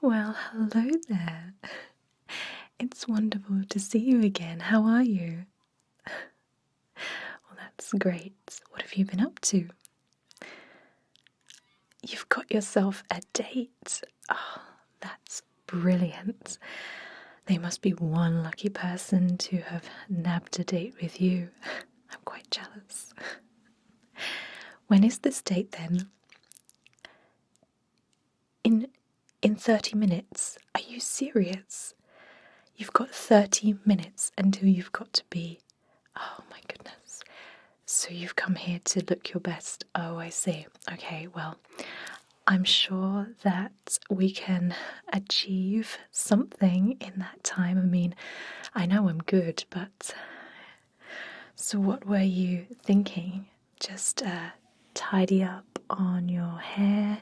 Well, hello there. It's wonderful to see you again. How are you? Well, that's great. What have you been up to? You've got yourself a date. Oh, that's brilliant. They must be one lucky person to have nabbed a date with you. I'm quite jealous. When is this date then? In 30 minutes? Are you serious? You've got 30 minutes until you've got to be. Oh my goodness. So you've come here to look your best. Oh, I see. Okay, well, I'm sure that we can achieve something in that time. I mean, I know I'm good, but. So, what were you thinking? Just tidy up on your hair,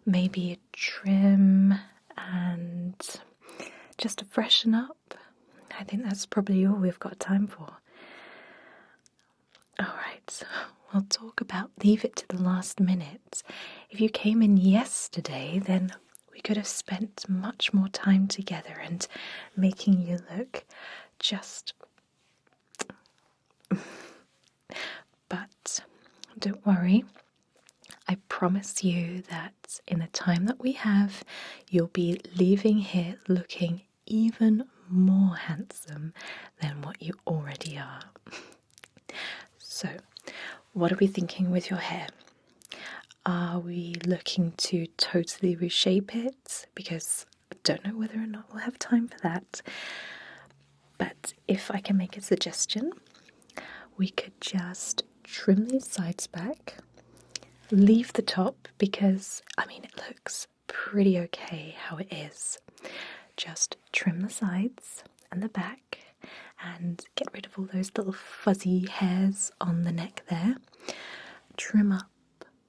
maybe a trim, and just to freshen up. I think that's probably all we've got time for. Alright, we'll talk about leave it to the last minute. If you came in yesterday, then we could have spent much more time together and making you look just. But don't worry, I promise you that in the time that we have, you'll be leaving here looking even more handsome than what you already are. So, what are we thinking with your hair? Are we looking to totally reshape it? Because I don't know whether or not we'll have time for that. But if I can make a suggestion, we could just trim these sides back, leave the top because, it looks pretty okay how it is. Just trim the sides and the back and get rid of all those little fuzzy hairs on the neck there. Trim up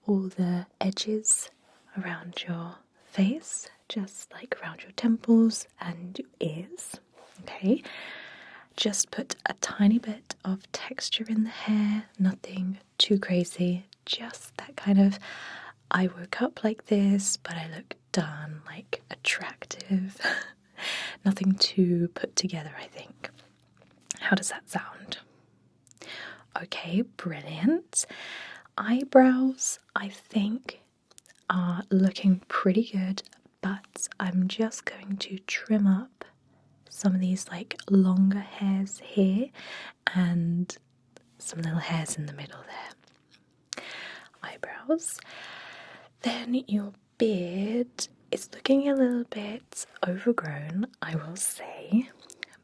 all the edges around your face, just like around your temples and your ears. Okay, just put a tiny bit of texture in the hair, nothing too crazy, just that kind of I woke up like this, but I look done, like attractive. Nothing too put together, I think. How does that sound? Okay, brilliant. Eyebrows, I think, are looking pretty good, but I'm just going to trim up some of these like longer hairs here and some little hairs in the middle there. Eyebrows. Then your beard is looking a little bit overgrown, I will say,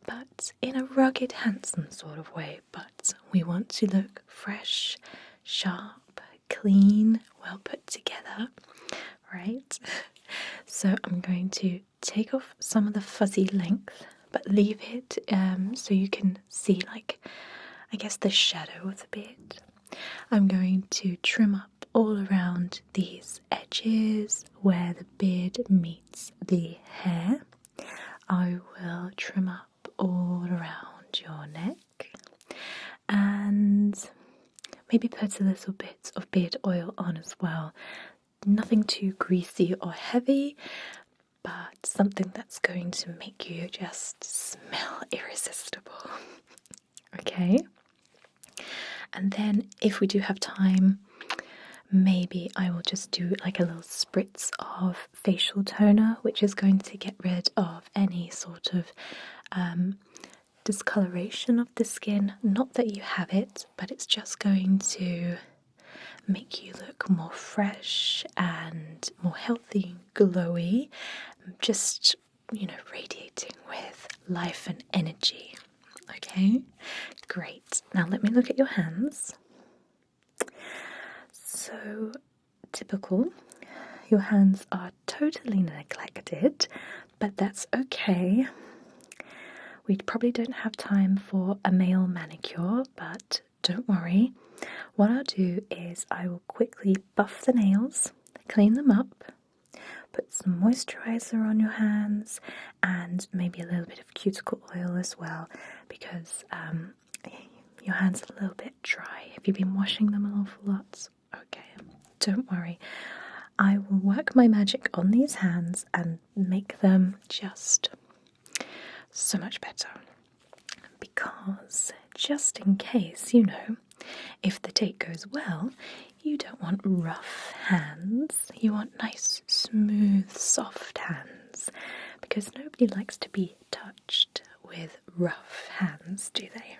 but in a rugged, handsome sort of way. But we want to look fresh, sharp, clean, well put together, right? So I'm going to take off some of the fuzzy length, but leave it so you can see, like, I guess the shadow of the beard. I'm going to trim up all around these edges where the beard meets the hair. I will trim up all around your neck and maybe put a little bit of beard oil on as well. Nothing too greasy or heavy, but something that's going to make you just smell irresistible. Okay? And then if we do have time, maybe I will just do like a little spritz of facial toner, which is going to get rid of any sort of discoloration of the skin. Not that you have it, but it's just going to make you look more fresh and more healthy, glowy, just, radiating with life and energy. Okay, great. Now let me look at your hands. So, typical. Your hands are totally neglected, but that's okay. We probably don't have time for a male manicure, but don't worry. What I'll do is I will quickly buff the nails, clean them up, put some moisturizer on your hands, and maybe a little bit of cuticle oil as well, because your hands are a little bit dry. Have you been washing them an awful lot? Okay, don't worry. I will work my magic on these hands and make them just so much better. Because, just in case, if the date goes well, you don't want rough hands. You want nice, smooth, soft hands. Because nobody likes to be touched with rough hands, do they?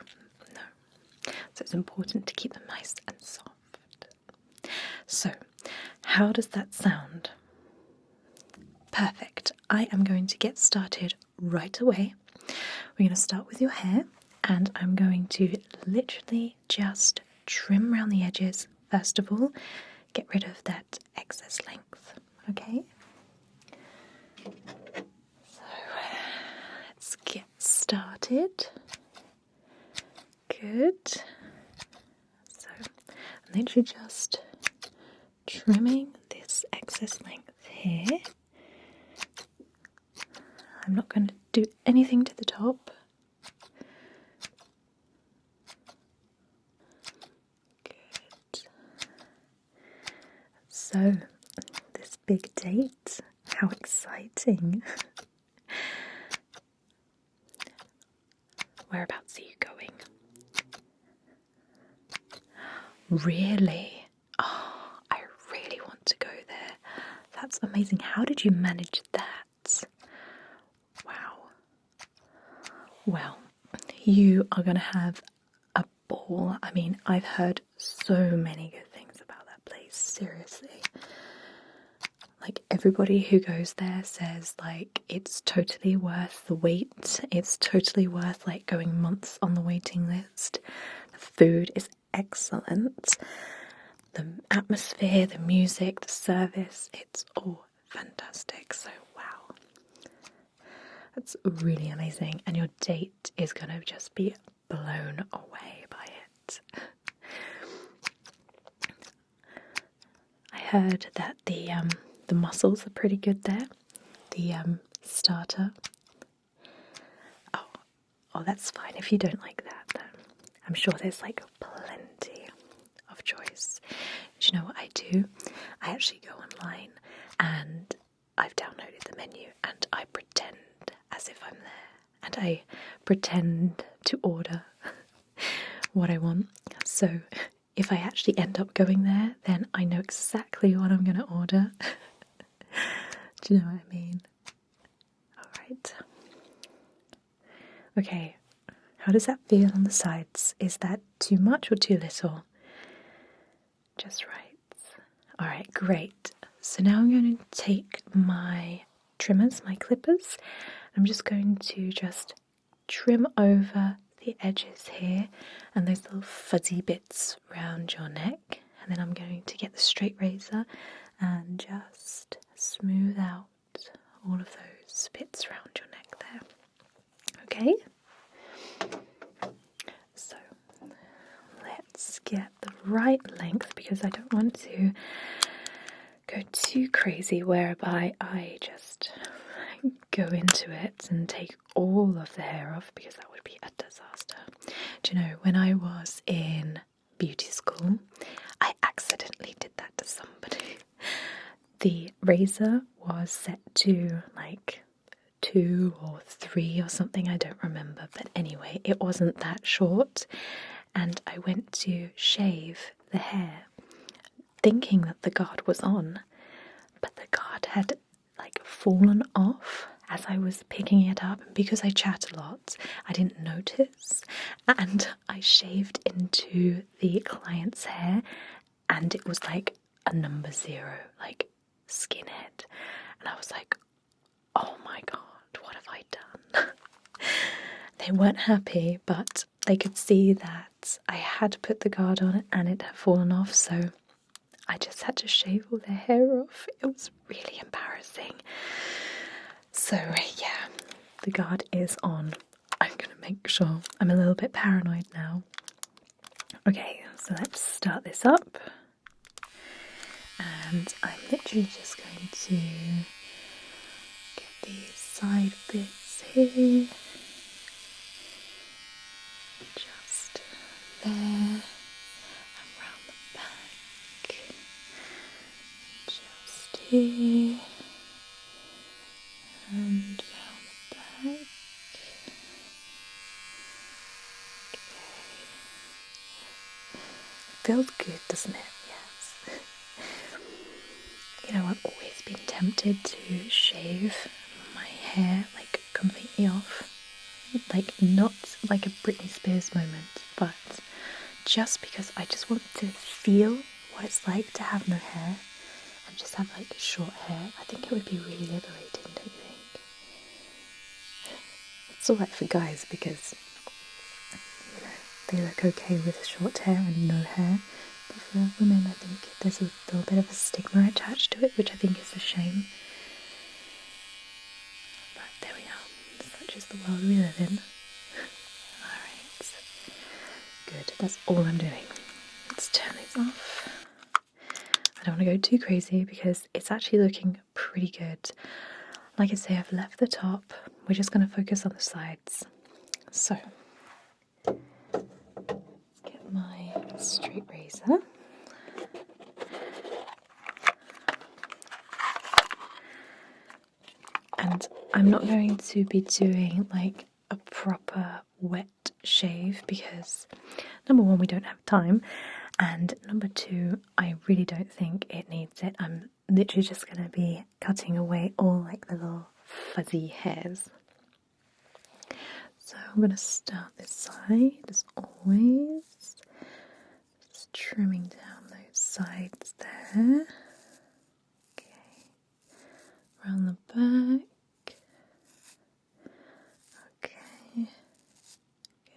No. So it's important to keep them nice and soft. So, how does that sound? Perfect. I am going to get started right away. We're going to start with your hair, and I'm going to literally just trim around the edges first of all, get rid of that excess length, okay? So let's get started. Good. So I'm literally just trimming this excess length here. I'm not going to do anything to the top. Good. So, this big date, how exciting. Whereabouts are you going? Really? Oh, I really want to go there. That's amazing. How did you manage that? Wow. Well, you are going to have a ball. I mean, I've heard so many good things about that place, seriously. Like, everybody who goes there says, like, it's totally worth the wait. It's totally worth, like, going months on the waiting list. The food is excellent. The atmosphere, the music, the service, it's all fantastic. So, wow. That's really amazing. And your date is going to just be blown away by it. I heard that the mussels are pretty good there. The starter. Oh, that's fine. If you don't like that, then I'm sure there's like plenty of choice. Do you know what I do? I actually go online and I've downloaded the menu and I pretend as if I'm there and I pretend to order what I want. So if I actually end up going there, then I know exactly what I'm going to order. Do you know what I mean? Alright. Okay, how does that feel on the sides? Is that too much or too little? Just right. Alright, great. So now I'm going to take my trimmers, my clippers. I'm just going to just trim over the edges here and those little fuzzy bits around your neck. And then I'm going to get the straight razor and just smooth out all of those bits around your neck there. Okay? So let's get the right length because I don't want to go too crazy whereby I just go into it and take all of the hair off because that would be a disaster. Do you know, when I was in beauty school, I accidentally did that to somebody. The razor was set to like 2 or 3 or something, I don't remember, but anyway, it wasn't that short, and I went to shave the hair thinking that the guard was on, but the guard had like fallen off as I was picking it up, and because I chat a lot, I didn't notice, and I shaved into the client's hair, and it was like a number 0, like skinhead, and I was like, oh my god, what have I done? They weren't happy, but they could see that I had put the guard on and it had fallen off, so I just had to shave all their hair off. It was really embarrassing. So yeah, the guard is on. I'm gonna make sure. I'm a little bit paranoid now. Okay, so let's start this up. And I'm literally just going to get these side bits here. Just there. And round the back. Just And down the back. Feels good, doesn't it? Yes. You know, I've always been tempted to shave my hair like completely off. Like, not like a Britney Spears moment, but just because I just want to feel what it's like to have no hair and just have like short hair. I think it would be really liberating, don't you think? It's alright for guys because, you know, they look okay with short hair and no hair. But for women, I think there's a little bit of a stigma attached to it, which I think is a shame. But there we are. Such is the world we live in. Alright. Good. That's all I'm doing. Let's turn this off. I don't want to go too crazy because it's actually looking pretty good. Like I say, I've left the top. We're just going to focus on the sides. So, let's get my straight razor. And I'm not going to be doing like a proper wet shave because number one, we don't have time, and number two, I really don't think it needs it. I'm literally just going to be cutting away all like the little fuzzy hairs. So I'm going to start this side as always, just trimming down those sides there. Okay, around the back. Okay,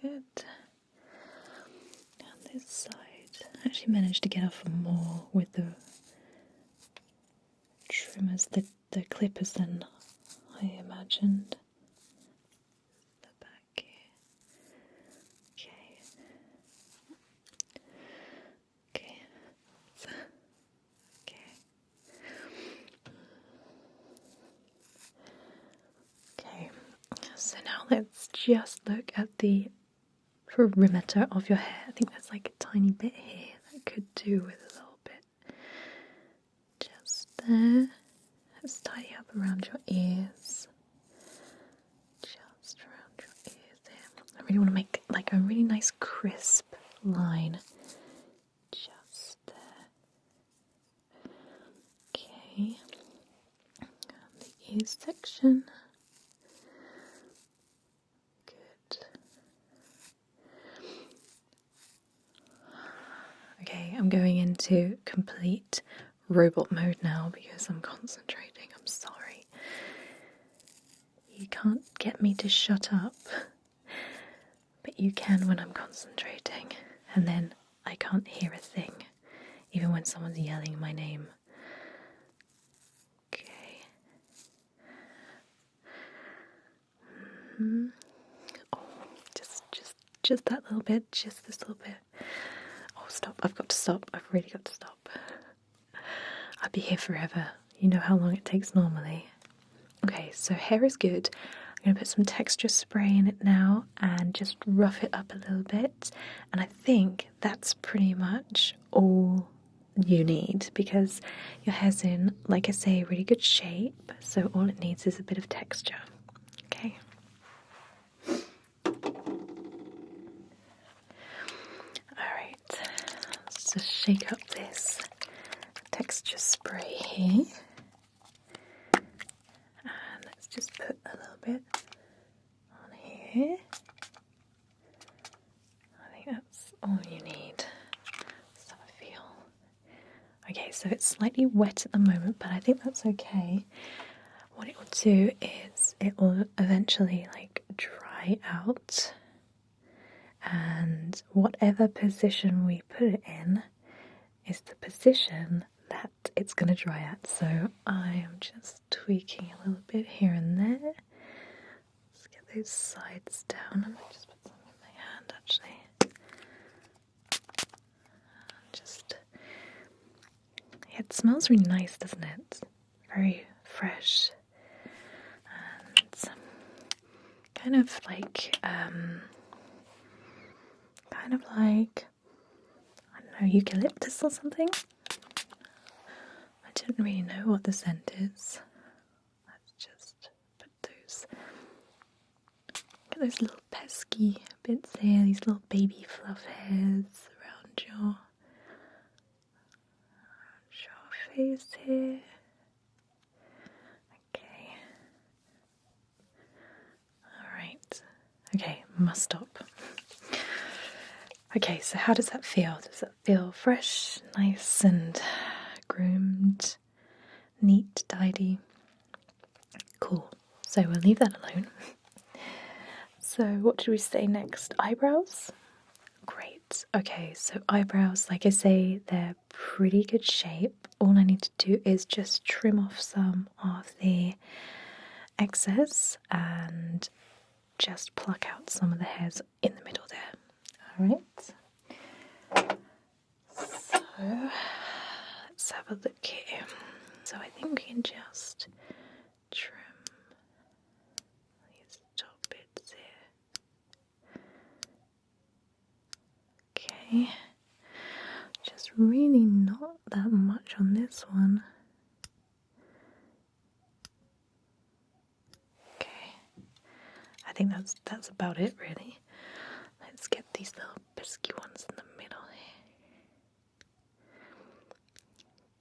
good. Down this side. I actually managed to get off more with the trimmers, the clippers than I imagined. The back here. Okay. Okay. Okay. So now let's just look at the perimeter of your hair. I think there's like a tiny bit here that could do with a little bit. Just there. Let's tidy up around your ears. Just around your ears there. I really want to make like a really nice crisp line. Just there. Okay. And the ear section. Good. Okay, I'm going into complete robot mode now because I'm concentrating. I'm sorry. You can't get me to shut up, but you can when I'm concentrating, and then I can't hear a thing, even when someone's yelling my name. Okay. Oh, just that little bit, just this little bit. Oh, stop! I've got to stop. I've really got to stop. I'll be here forever. You know how long it takes normally. Okay, so hair is good. I'm going to put some texture spray in it now and just rough it up a little bit. And I think that's pretty much all you need because your hair's in, like I say, really good shape. So all it needs is a bit of texture. Okay. Alright, let's just shake up this texture spray here. And let's just put a little bit on here. I think that's all you need. So I feel. Okay, so it's slightly wet at the moment, but I think that's okay. What it will do is it will eventually like dry out, and whatever position we put it in is the position that it's going to dry at. So I am just tweaking a little bit here and there. Let's get those sides down. I might just put some in my hand actually. Just, yeah, it smells really nice, doesn't it? Very fresh and kind of like I don't know, eucalyptus or something. I don't really know what the scent is. Let's just put Get those little pesky bits here, these little baby fluff hairs around your face here. Okay. Alright. Okay, must stop. Okay, so how does that feel? Does it feel fresh, nice and groomed, neat, tidy? Cool. So we'll leave that alone. So what did we say next? Eyebrows? Great. Okay, so eyebrows, like I say, they're pretty good shape. All I need to do is just trim off some of the excess and just pluck out some of the hairs in the middle there. Alright. So let's have a look here. So I think we can just trim these top bits here. Okay. Just really not that much on this one. Okay. I think that's about it really. Let's get these little pesky ones in the middle here.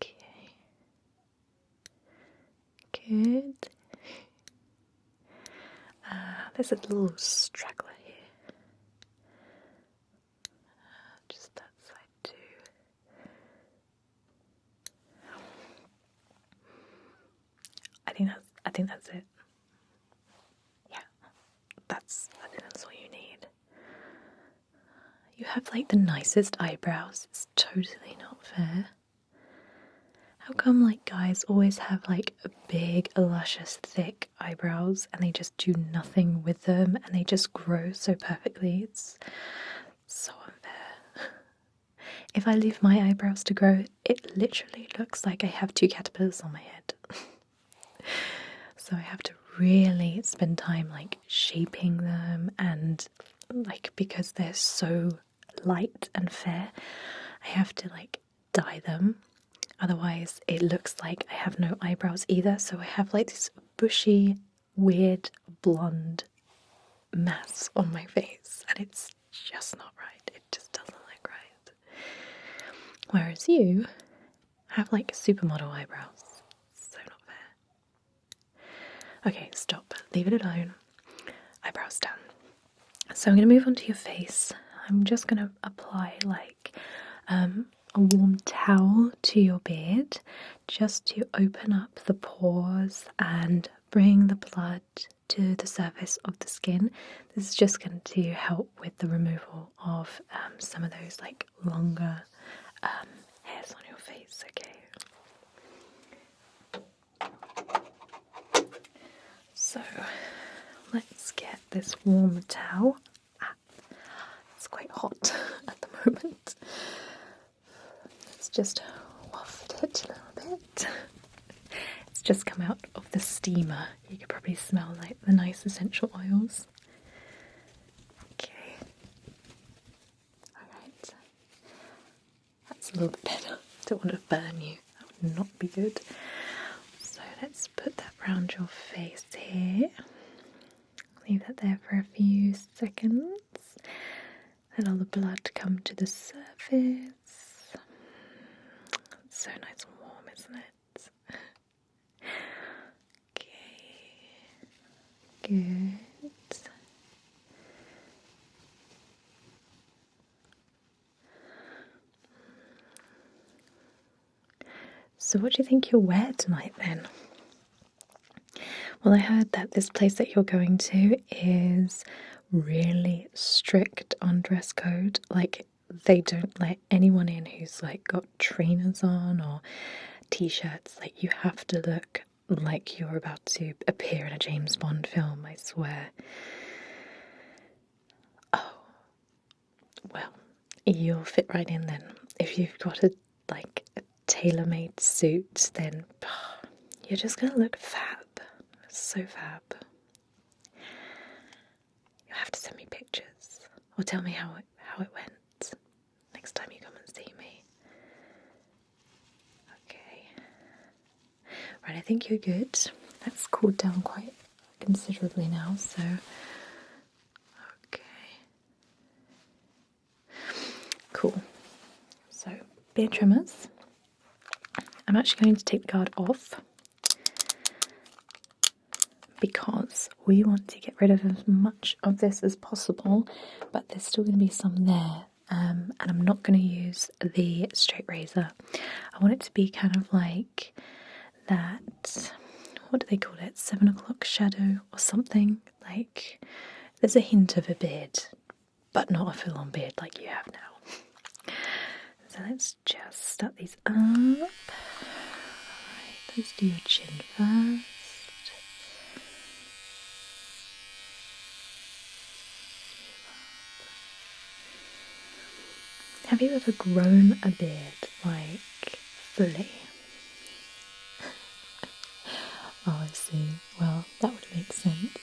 Okay. Good. There's a little straggler here. Just that side too. I think that's it. Yeah. I think that's all you need. You have like the nicest eyebrows. It's totally not fair. How come like guys always have like a big, luscious, thick eyebrows and they just do nothing with them and they just grow so perfectly? It's so unfair. If I leave my eyebrows to grow, it literally looks like I have two caterpillars on my head. So I have to really spend time like shaping them, and like because they're so light and fair, I have to like dye them. Otherwise it looks like I have no eyebrows either. So I have like this bushy, weird, blonde mass on my face, and it's just not right. It just doesn't look right. Whereas you have like supermodel eyebrows. So not fair. Okay, stop. Leave it alone. Eyebrows done. So I'm going to move on to your face. I'm just going to apply like a warm towel to your beard just to open up the pores and bring the blood to the surface of the skin. This is just going to help with the removal of some of those like longer hairs on your face, okay? So let's get this warm towel. It's quite hot at the moment. Let's just waft it a little bit. It's just come out of the steamer. You can probably smell like the nice essential oils. Okay. Alright. That's a little bit better. Don't want to burn you. That would not be good. So let's put that around your face here. Leave that there for a few seconds. Let all the blood come to the surface. It's so nice and warm, isn't it? Okay. Good. So what do you think you'll wear tonight then? Well, I heard that this place that you're going to is really strict on dress code. Like, they don't let anyone in who's like got trainers on or t-shirts. Like, you have to look like you're about to appear in a James Bond film, I swear. Oh, well, you'll fit right in then. If you've got a tailor-made suit, then you're just gonna look fab. So fab. You'll have to send me pictures or tell me how it went next time you come and see me. Okay. Right, I think you're good. That's cooled down quite considerably now, so Cool. So, beard trimmers. I'm actually going to take the guard off because we want to get rid of as much of this as possible, but there's still going to be some there. And I'm not going to use the straight razor. I want it to be kind of like that, what do they call it? 7 o'clock shadow or something. Like, there's a hint of a beard, but not a full-on beard like you have now. So let's just start these up. Alright, let's do your chin first. Have you ever grown a beard, like, fully? Oh, I see. Well, that would make sense.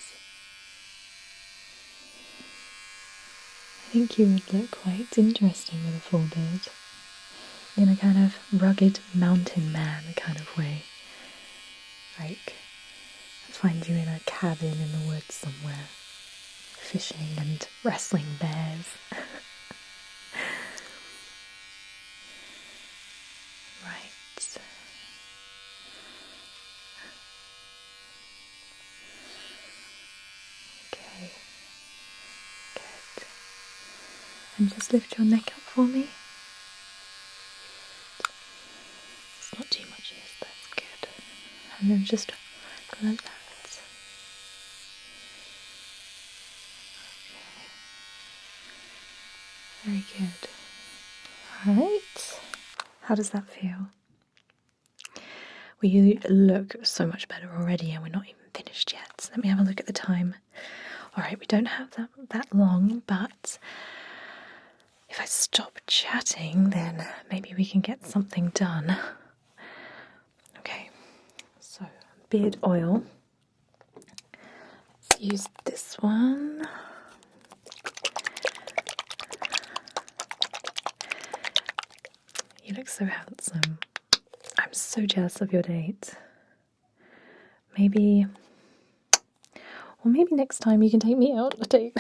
I think you would look quite interesting with a full beard. In a kind of rugged mountain man kind of way. Like, find you in a cabin in the woods somewhere, fishing and wrestling bears. Right. Okay. Good. And just lift your neck up for me. It's not too much, yes, that's good. And then just go like that. Okay. Very good. Alright. How does that feel? Well, you look so much better already and we're not even finished yet. So let me have a look at the time. Alright, we don't have that long, but if I stop chatting, then maybe we can get something done. Okay, so beard oil. Let's use this one. You look so handsome. I'm so jealous of your date. Maybe next time you can take me out on a date.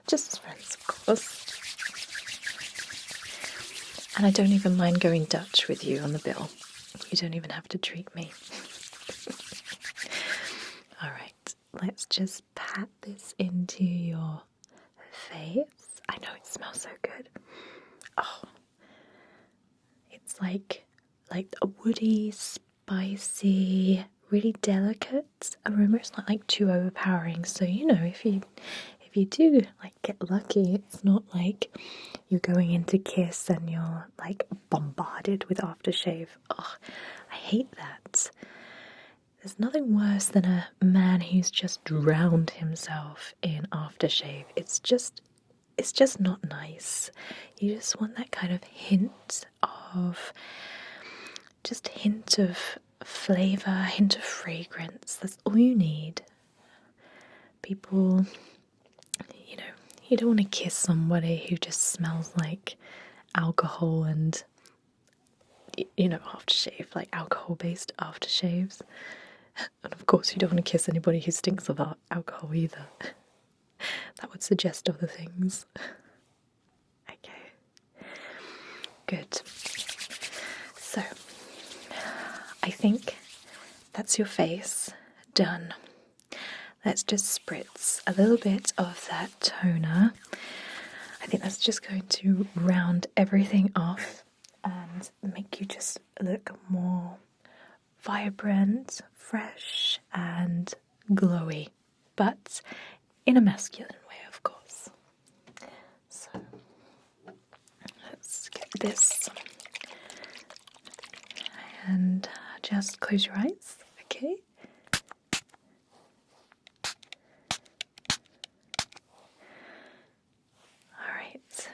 Just as friends, of course. And I don't even mind going Dutch with you on the bill. You don't even have to treat me. Alright, let's just pat this into your face. I know it smells so good. Oh, it's like a woody, spicy, really delicate aroma. It's not like too overpowering. So you know, if you do like get lucky, it's not like you're going into kiss and you're like bombarded with aftershave. Oh, I hate that. There's nothing worse than a man who's just drowned himself in aftershave. It's just not nice. You just want that kind of hint of flavour, hint of fragrance. That's all you need. People, you know, you don't want to kiss somebody who just smells like alcohol and, you know, aftershave, like alcohol-based aftershaves. And of course you don't want to kiss anybody who stinks of alcohol either. That would suggest other things. Okay. Good. So, I think that's your face done. Let's just spritz a little bit of that toner. I think that's just going to round everything off and make you just look more vibrant, fresh, and glowy, but in a masculine way, of course. So, let's get this and just close your eyes, okay? Alright.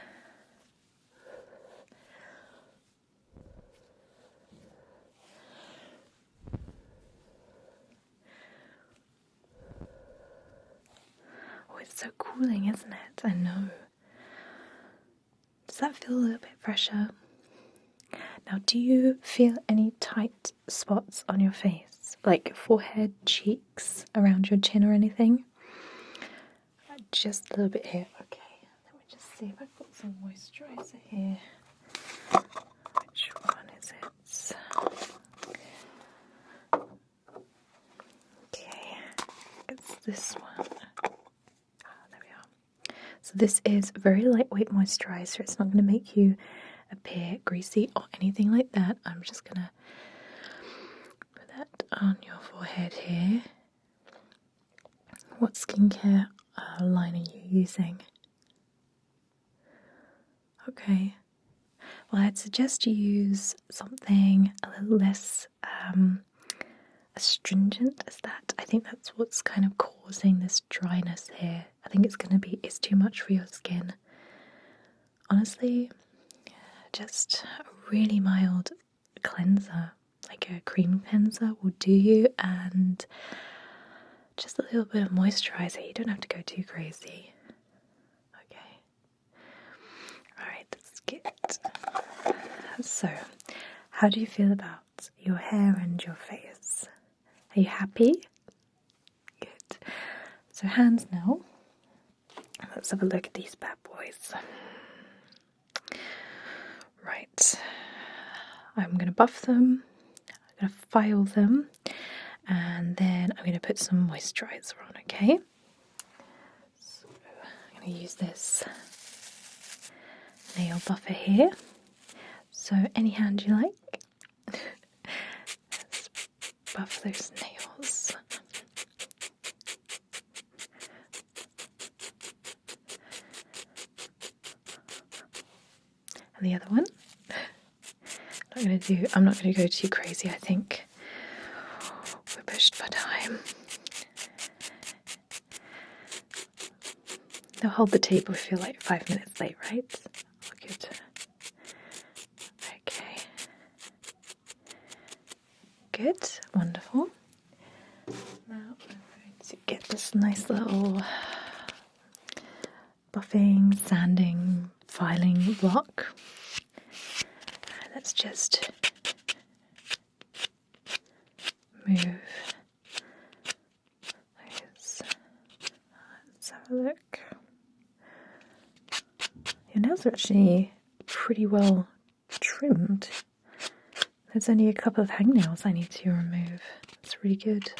Oh, it's so cooling, isn't it? I know. Does that feel a little bit fresher? Now, do you feel any tight spots on your face? Like forehead, cheeks, around your chin or anything? Just a little bit here. Okay, let me just see if I've got some moisturizer here. Which one is it? Okay, it's this one. There we are. So this is very lightweight moisturizer. It's not going to make you appear greasy or anything like that. I'm just going to put that on your forehead here. What skincare line are you using? Okay. Well, I'd suggest you use something a little less astringent as that. I think that's what's kind of causing this dryness here. I think it's too much for your skin. Honestly, just a really mild cleanser, like a cream cleanser will do you, and just a little bit of moisturizer. You don't have to go too crazy. Okay. Alright, that's good. So, how do you feel about your hair and your face? Are you happy? Good. So hands now. Let's have a look at these bad boys. Right. I'm going to buff them. I'm going to file them. And then I'm going to put some moisturizer on, okay? So I'm going to use this nail buffer here. So any hand you like. Let's buff those nails. And the other one. I'm not going to go too crazy, I think. We're pushed for time. They'll hold the table if you're like 5 minutes late, right? Good. Okay. Good. Wonderful. Now I'm going to get this nice little buffing, sanding, filing block. And let's just move those. Let's have a look. Your nails are actually pretty well trimmed. There's only a couple of hangnails I need to remove. That's really good.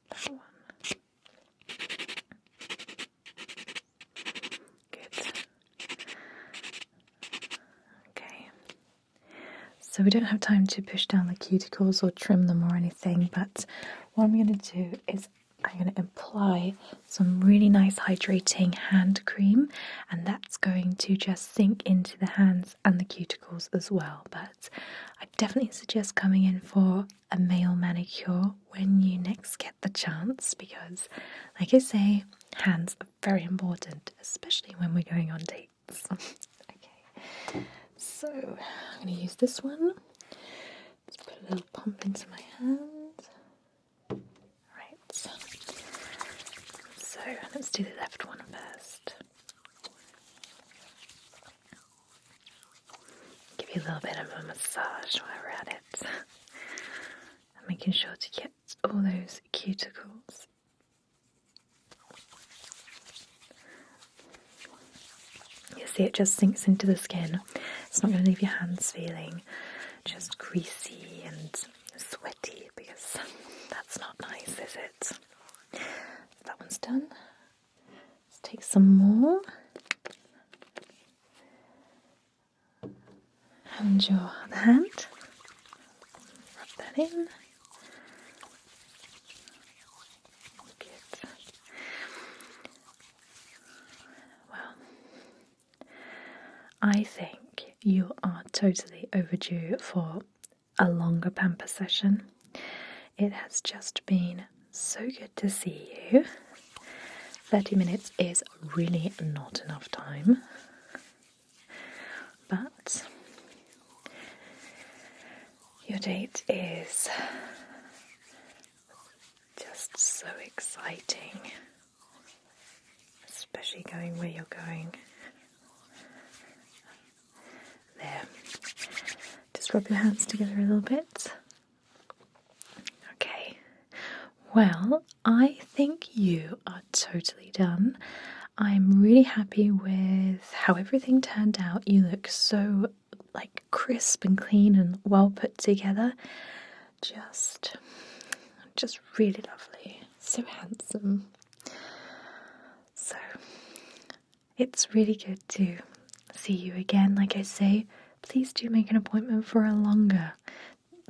That one. Good. Okay. So we don't have time to push down the cuticles or trim them or anything, but what I'm going to do is I'm going to apply some really nice hydrating hand cream, and that's going to just sink into the hands and the cuticles as well. But I definitely suggest coming in for a male manicure when you next get the chance, because like I say, hands are very important, especially when we're going on dates. Okay, so I'm going to use this one. Let's put a little pump into my hand. So let's do the left one first. Give you a little bit of a massage while we're at it. And making sure to get all those cuticles. You see, it just sinks into the skin. It's not going to leave your hands feeling just greasy and sweaty, because that's not nice, is it? That one's done. Let's take some more. And your other hand. Rub that in. Good. Well, I think you are totally overdue for a longer pamper session. It has just been so good to see you. 30 minutes is really not enough time, but your date is just so exciting, especially going where you're going. There, just rub your hands together a little bit. Okay, Well, I think you are totally done. I'm really happy with how everything turned out. You look so like crisp and clean and well put together. Just really lovely. So handsome. So it's really good to see you again. Like I say, please do make an appointment for a longer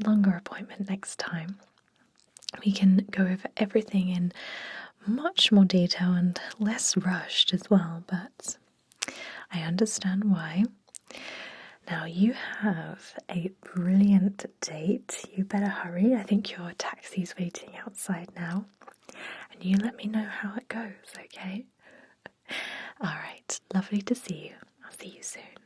appointment next time. We can go over everything in much more detail and less rushed as well, but I understand why. Now you have a brilliant date. You better hurry. I think your taxi's waiting outside now. And you let me know how it goes, okay? Alright, lovely to see you. I'll see you soon.